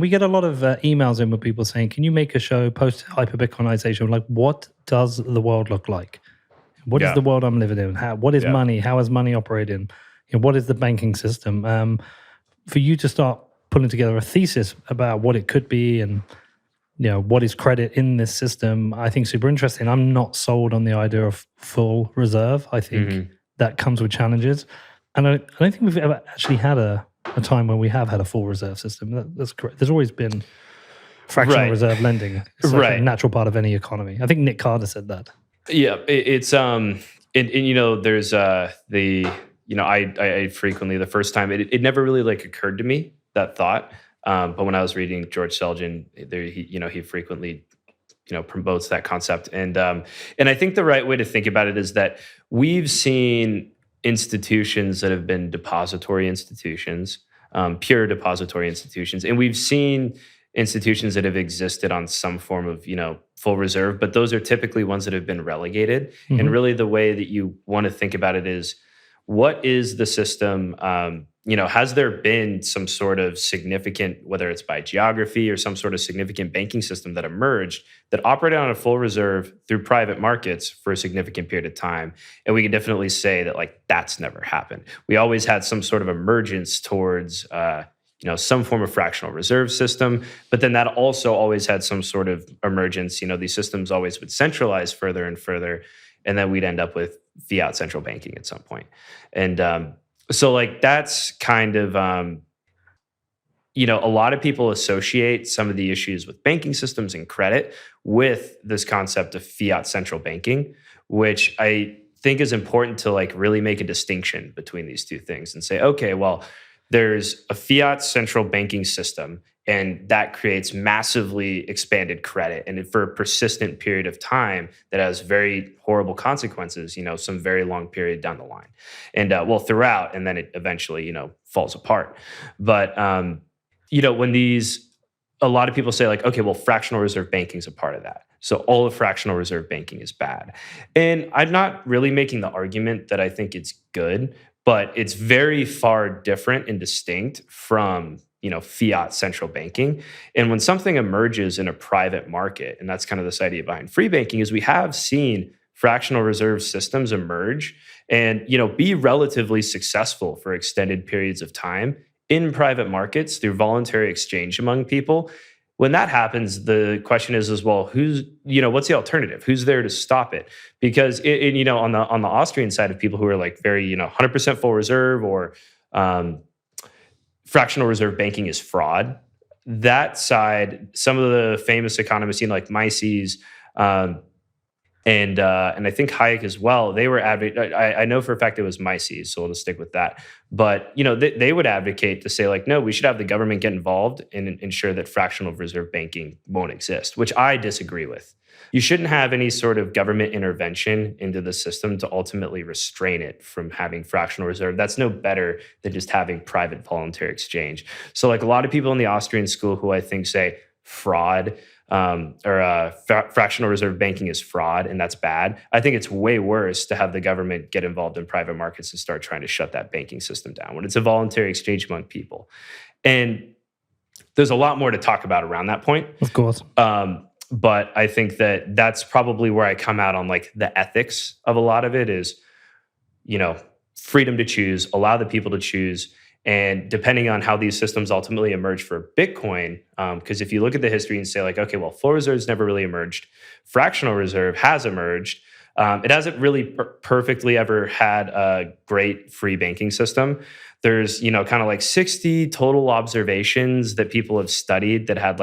We get a lot of emails in with people saying, "Can you make a show post hyper-Bitcoinization? Like, what does the world look like? What is Yeah. the world I'm living in? What is Yeah. money? How is money operating? What is the banking system?" For you to start putting together a thesis about what it could be and what is credit in this system, I think super interesting. I'm not sold on the idea of full reserve. I think that comes with challenges, and I don't think we've ever actually had a time when we have had a full reserve system. That's correct. There's always been fractional reserve lending. It's like a natural part of any economy. I think Nick Carter said that. Yeah, it's there's I frequently, the first time it never really like occurred to me, that thought. But when I was reading George Selgin, he frequently promotes that concept, and I think the right way to think about it is that we've seen institutions that have been depository institutions, pure depository institutions, and we've seen institutions that have existed on some form of full reserve, but those are typically ones that have been relegated. And really, the way that you want to think about it is, what is the system? Has there been some sort of significant, whether it's by geography or some sort of significant banking system that emerged that operated on a full reserve through private markets for a significant period of time? And we can definitely say that that's never happened. We always had some sort of emergence towards some form of fractional reserve system, but then that also always had some sort of emergence. These systems always would centralize further and further, and then we'd end up with fiat central banking at some point. And so that's kind of, a lot of people associate some of the issues with banking systems and credit with this concept of fiat central banking, which I think is important to really make a distinction between these two things and say, okay, well, there's a fiat central banking system, and that creates massively expanded credit, and for a persistent period of time that has very horrible consequences, some very long period down the line, and throughout, and then it eventually, falls apart. But when a lot of people say okay, well, fractional reserve banking is a part of that, so all of fractional reserve banking is bad, and I'm not really making the argument that I think it's good, but it's very far different and distinct from fiat central banking. And when something emerges in a private market, and that's kind of this idea behind free banking, is we have seen fractional reserve systems emerge and be relatively successful for extended periods of time in private markets through voluntary exchange among people. When that happens, the question is well, what's the alternative? Who's there to stop it? Because on the Austrian side of people who are very 100% full reserve or fractional reserve banking is fraud. That side, some of the famous economists, like Mises, and I think Hayek as well, they were I know for a fact it was Mises, so we'll just stick with that. But they would advocate to say no, we should have the government get involved and ensure that fractional reserve banking won't exist, which I disagree with. You shouldn't have any sort of government intervention into the system to ultimately restrain it from having fractional reserve. That's no better than just having private voluntary exchange. So a lot of people in the Austrian school who I think say fraud fractional reserve banking is fraud and that's bad. I think it's way worse to have the government get involved in private markets and start trying to shut that banking system down when it's a voluntary exchange among people. And there's a lot more to talk about around that point. Of course. But I think that that's probably where I come out on the ethics of a lot of it is, freedom to choose, allow the people to choose. And depending on how these systems ultimately emerge for Bitcoin, because if you look at the history and say okay, well, full reserves never really emerged. Fractional reserve has emerged. It hasn't really perfectly ever had a great free banking system. There's, kind of 60 total observations that people have studied that had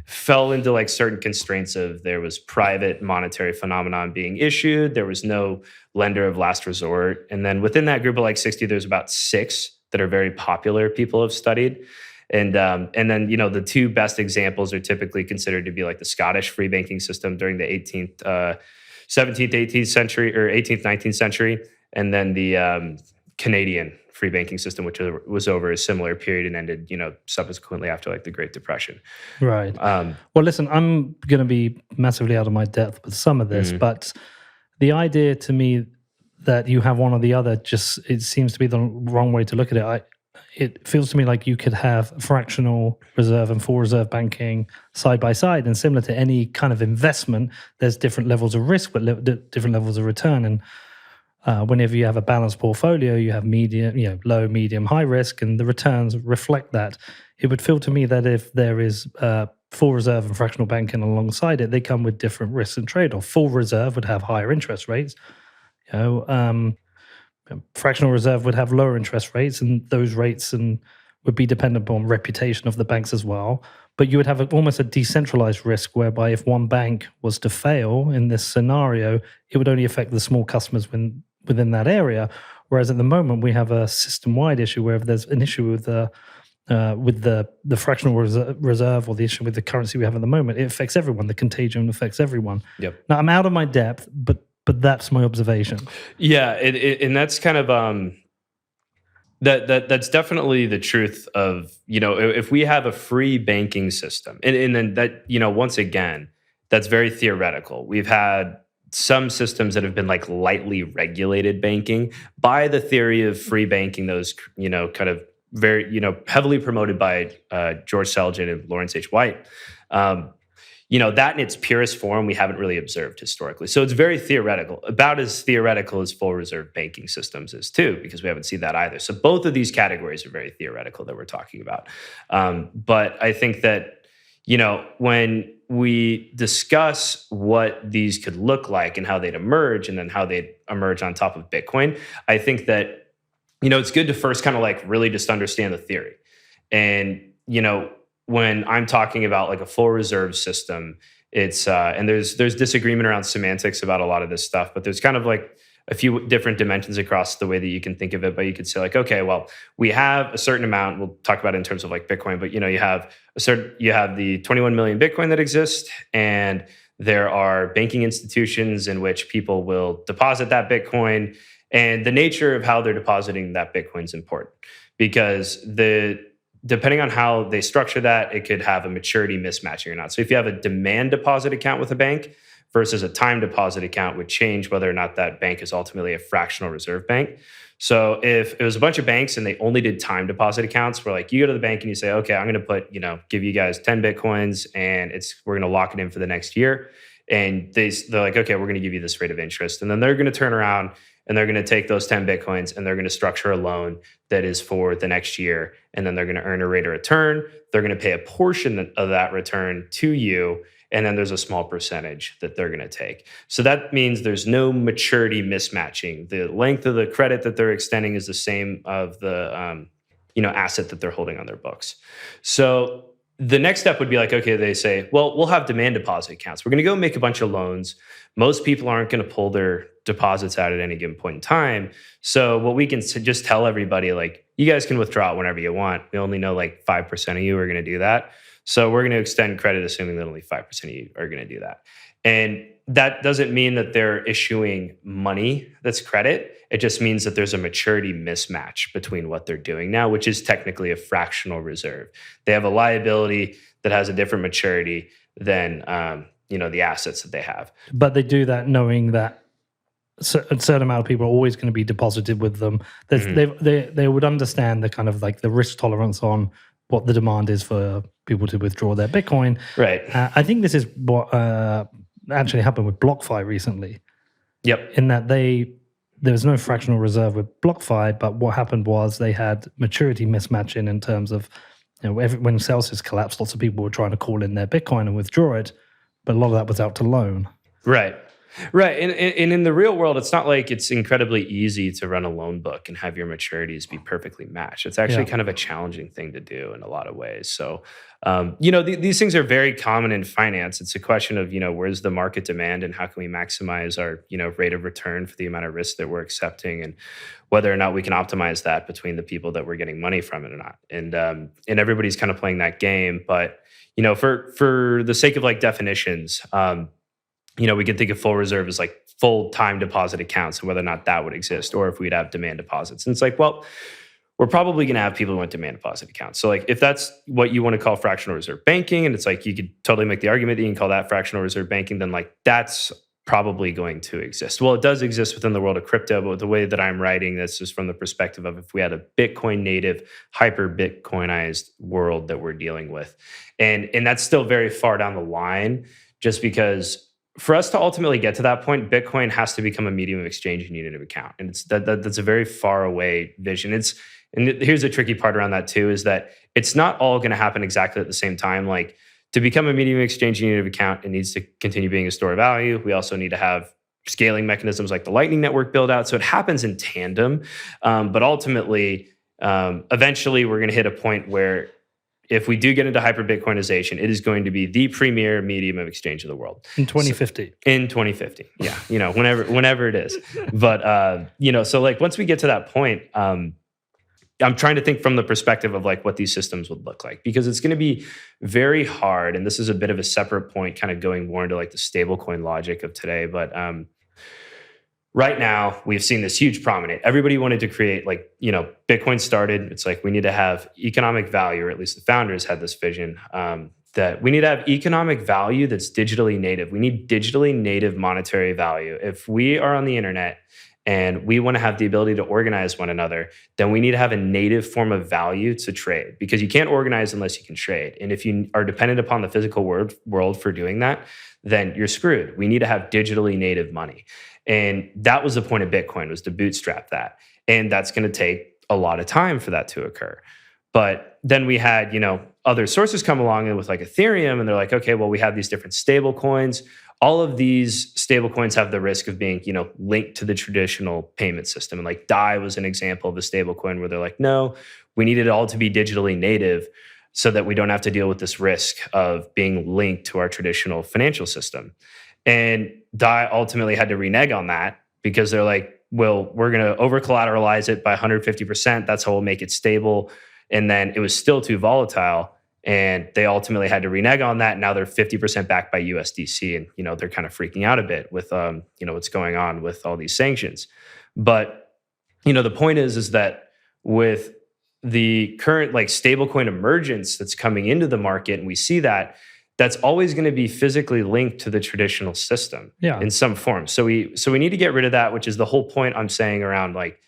fell into certain constraints of there was private monetary phenomenon being issued. There was no lender of last resort. And then within that group of 60, there's about 6 that are very popular people have studied. And then, the 2 best examples are typically considered to be the Scottish free banking system during the 17th, 18th century or 18th, 19th century. And then the Canadian free banking system, which was over a similar period and ended, subsequently after the Great Depression. Right. Well, listen, I'm going to be massively out of my depth with some of this, but the idea to me that you have one or the other it seems to be the wrong way to look at it. it feels to me like you could have fractional reserve and full reserve banking side by side, and similar to any kind of investment, there's different levels of risk, but different levels of return. And whenever you have a balanced portfolio, you have medium, low, medium, high risk, and the returns reflect that. It would feel to me that if there is full reserve and fractional banking alongside it, they come with different risks and trade-off. Full reserve would have higher interest rates. Fractional reserve would have lower interest rates, and those rates would be dependent upon reputation of the banks as well. But you would have almost a decentralized risk whereby if one bank was to fail in this scenario, it would only affect the small customers within that area. Whereas at the moment, we have a system-wide issue where if there's an issue with the fractional reserve or the issue with the currency we have at the moment, it affects everyone. The contagion affects everyone. Yep. Now, I'm out of my depth, but that's my observation. Yeah, and that's kind of that's definitely the truth of, if we have a free banking system, and then that, once again, that's very theoretical. We've had some systems that have been like lightly regulated banking by the theory of free banking, those, kind of very, heavily promoted by George Selgin and Lawrence H. White. That in its purest form, we haven't really observed historically. So it's very theoretical, about as theoretical as full reserve banking systems is too, because we haven't seen that either. So both of these categories are very theoretical that we're talking about. But I think that, when we discuss what these could look like and how they'd emerge and then how they'd emerge on top of Bitcoin, I think that, it's good to first kind of like really just understand the theory. And, when I'm talking about like a full reserve system, it's and there's disagreement around semantics about a lot of this stuff, but there's kind of like a few different dimensions across the way that you can think of it. But you could say like, okay, well, we have a certain amount. We'll talk about it in terms of like Bitcoin, but you have the 21 million Bitcoin that exist, and there are banking institutions in which people will deposit that Bitcoin, and the nature of how they're depositing that Bitcoin is important because depending on how they structure that, it could have a maturity mismatching or not. So if you have a demand deposit account with a bank versus a time deposit account would change whether or not that bank is ultimately a fractional reserve bank. So if it was a bunch of banks and they only did time deposit accounts, where like you go to the bank and you say, okay, I'm going to give you guys 10 Bitcoins and we're going to lock it in for the next year. And they're like, okay, we're going to give you this rate of interest. And then they're going to turn around and they're going to take those 10 Bitcoins and they're going to structure a loan that is for the next year. And then they're going to earn a rate of return. They're going to pay a portion of that return to you. And then there's a small percentage that they're going to take. So that means there's no maturity mismatching. The length of the credit that they're extending is the same of the asset that they're holding on their books. So the next step would be like, okay, they say, well, we'll have demand deposit accounts. We're going to go make a bunch of loans. Most people aren't going to pull their deposits out at any given point in time. So what we can just tell everybody, like, you guys can withdraw it whenever you want. We only know like 5% of you are going to do that. So we're going to extend credit assuming that only 5% of you are going to do that. And that doesn't mean that they're issuing money that's credit. It just means that there's a maturity mismatch between what they're doing now, which is technically a fractional reserve. They have a liability that has a different maturity than the assets that they have. But they do that knowing that a certain amount of people are always going to be deposited with them. They would understand the kind of like the risk tolerance on what the demand is for people to withdraw their Bitcoin. Right. I think this is what actually happened with BlockFi recently. Yep. In that there was no fractional reserve with BlockFi, but what happened was they had maturity mismatching in terms of, when Celsius collapsed, lots of people were trying to call in their Bitcoin and withdraw it, but a lot of that was out to loan. Right. Right. And in the real world, it's not like it's incredibly easy to run a loan book and have your maturities be perfectly matched. It's actually kind of a challenging thing to do in a lot of ways. So, these things are very common in finance. It's a question of, where's the market demand and how can we maximize our, rate of return for the amount of risk that we're accepting and whether or not we can optimize that between the people that we're getting money from it or not. And everybody's kind of playing that game. But, for the sake of like definitions, we can think of full reserve as like full time deposit accounts and whether or not that would exist or if we'd have demand deposits. And it's like, well, we're probably going to have people who want demand deposit accounts. So like if that's what you want to call fractional reserve banking, and it's like you could totally make the argument that you can call that fractional reserve banking, then like that's probably going to exist. Well, it does exist within the world of crypto, but the way that I'm writing this is from the perspective of if we had a Bitcoin native, hyper Bitcoinized world that we're dealing with. And that's still very far down the line, just because for us to ultimately get to that point, Bitcoin has to become a medium of exchange and unit of account. And that's a very far away vision. Here's the tricky part around that too, is that it's not all going to happen exactly at the same time. Like, to become a medium of exchange and unit of account, it needs to continue being a store of value. We also need to have scaling mechanisms like the Lightning Network build out. So it happens in tandem. But ultimately, eventually we're going to hit a point where if we do get into hyper Bitcoinization, it is going to be the premier medium of exchange of the world. In 2050. In 2050. Yeah. Whenever it is. But, so like once we get to that point, I'm trying to think from the perspective of like what these systems would look like, because it's going to be very hard. And this is a bit of a separate point, kind of going more into like the stablecoin logic of today. But right now we've seen this huge prominent. Everybody wanted to create Bitcoin started. It's like we need to have economic value, or at least the founders had this vision that we need to have economic value that's digitally native. We need digitally native monetary value. If we are on the internet and we want to have the ability to organize one another, then we need to have a native form of value to trade, because you can't organize unless you can trade. And if you are dependent upon the physical world for doing that, then you're screwed. We need to have digitally native money. And that was the point of Bitcoin, was to bootstrap that. And that's going to take a lot of time for that to occur. But then we had, other sources come along with like Ethereum, and they're like, okay, well, we have these different stable coins. All of these stable coins have the risk of being, linked to the traditional payment system. And like DAI was an example of a stable coin where they're like, no, we need it all to be digitally native so that we don't have to deal with this risk of being linked to our traditional financial system. And DAI ultimately had to renege on that, because they're like, well, we're going to over collateralize it by 150%. That's how we'll make it stable. And then it was still too volatile. And they ultimately had to renege on that. Now they're 50% backed by USDC, and they're kind of freaking out a bit with what's going on with all these sanctions. But the point is that with the current like stablecoin emergence that's coming into the market, and we see that's always going to be physically linked to the traditional system in some form. So we need to get rid of that, which is the whole point I'm saying around like,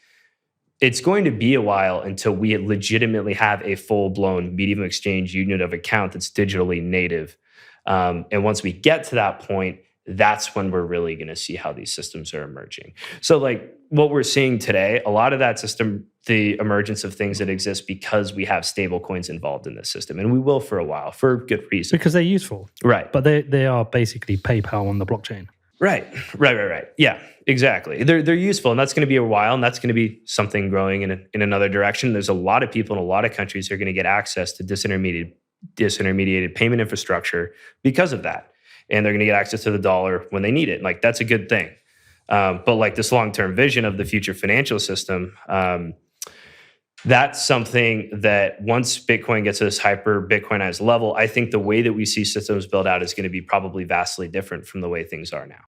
it's going to be a while until we legitimately have a full-blown medium of exchange unit of account that's digitally native. And once we get to that point, that's when we're really going to see how these systems are emerging. So like what we're seeing today, a lot of that system, the emergence of things that exist because we have stable coins involved in this system. And we will for a while, for good reason. Because they're useful. Right. But they are basically PayPal on the blockchain. Right. Yeah, exactly. They're useful, and that's going to be a while, and that's going to be something growing in another direction. There's a lot of people in a lot of countries who are going to get access to disintermediated payment infrastructure because of that, and they're going to get access to the dollar when they need it. Like, that's a good thing. But like this long-term vision of the future financial system, that's something that once Bitcoin gets to this hyper Bitcoinized level, I think the way that we see systems built out is going to be probably vastly different from the way things are now.